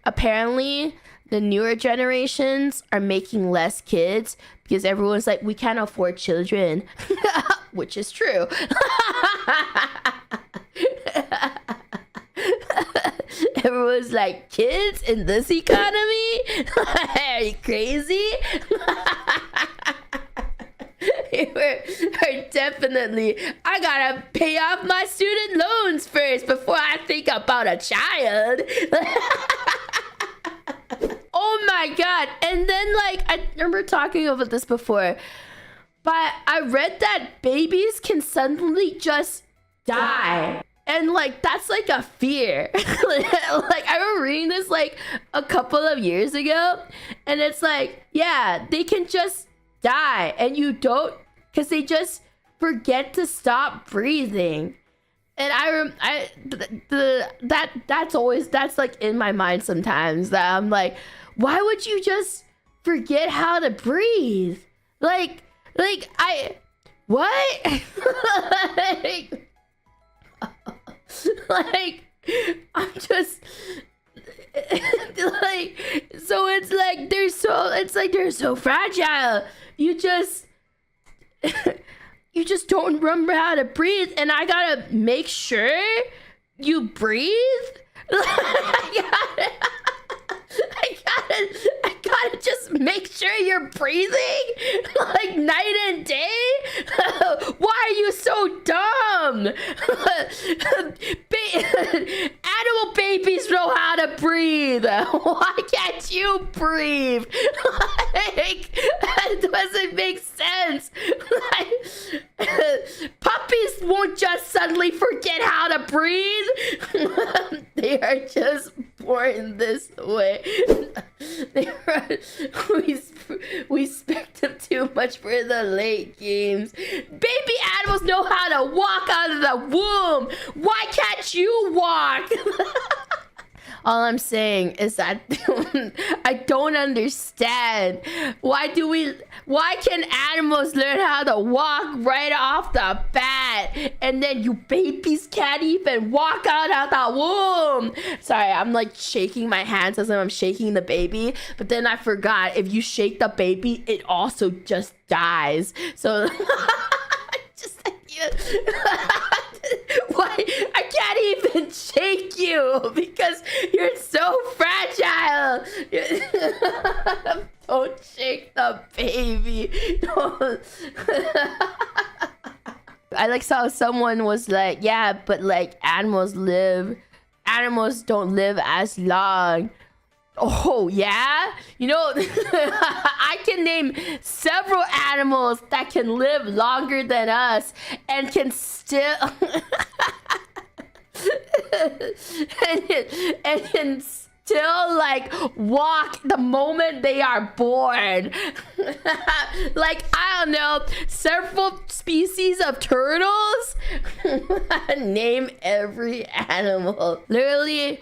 apparently the newer generations are making less kids because everyone's like, we can't afford children, which is true. Everyone's like, kids in this economy? Are you crazy? We're definitely, I gotta pay off my student loans first before I think about a child. Oh my god. And then, like, I remember talking about this before, but I read that babies can suddenly just die. And like, that's like a fear. Like, I remember reading this like a couple of years ago, and it's like, yeah, they can just die, and you don't, because they just forget to stop breathing. And that's like in my mind sometimes, that I'm like, why would you just forget how to breathe? Like what? Like, I'm just like, so it's like they're so fragile. You just don't remember how to breathe, and I gotta make sure you breathe. I gotta just make sure you're breathing, like, night and day. Why are you so dumb? Animal babies know how to breathe. Why can't you breathe? Like, that doesn't make sense. Like, puppies won't just suddenly forget how to breathe. They are just born this way. We expect them too much for the late games. Baby animals know how to walk out of the womb. Why can't you walk? All I'm saying is that I don't understand. Why can animals learn how to walk right off the bat, and then you babies can't even walk out of the womb? Sorry, I'm like shaking my hands as I'm shaking the baby, but then I forgot, if you shake the baby, it also just dies. So just why I can't even shake you because you're so fragile. Don't shake the baby. Don't. I like saw someone was like, yeah, but like animals don't live as long. Oh yeah, you know, I can name several animals that can live longer than us and can still and can still like walk the moment they are born. Like, I don't know, several species of turtles. Name every animal. Literally,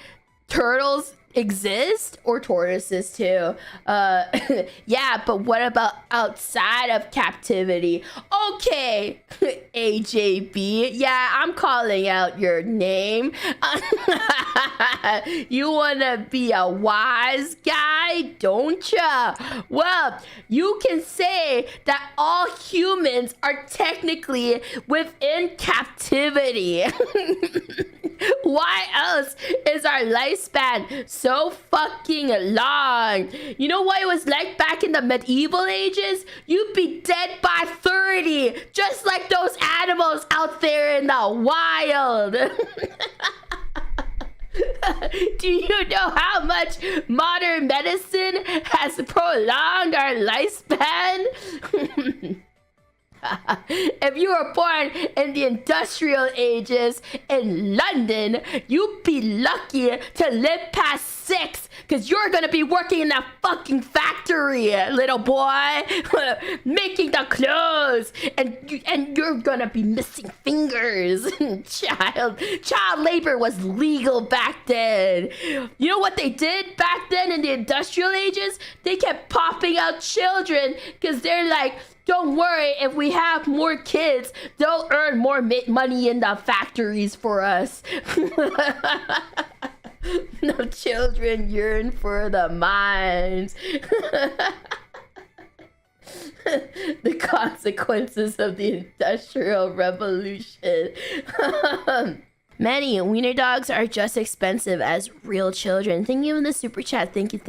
turtles exist, or tortoises too. Yeah, but what about outside of captivity? Okay, AJB, yeah, I'm calling out your name. You wanna be a wise guy, don't ya? Well, you can say that all humans are technically within captivity. Why else is our lifespan so fucking long? You know what it was like back in the medieval ages? You'd be dead by 30, just like those animals out there in the wild. Do you know how much modern medicine has prolonged our lifespan? If you were born in the industrial ages in London, you'd be lucky to live past 6, because you're gonna be working in that fucking factory, little boy, making the clothes, and you're gonna be missing fingers. Child labor was legal back then. You know what they did back then in the industrial ages? They kept popping out children because they're like, don't worry, if we have more kids, they'll earn more money in the factories for us. No children yearn for the mines. The consequences of the Industrial Revolution. Many wiener dogs are just expensive as real children. Thank you in the super chat. Thank you.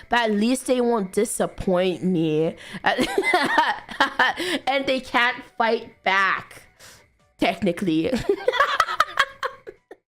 But at least they won't disappoint me. And they can't fight back. Technically.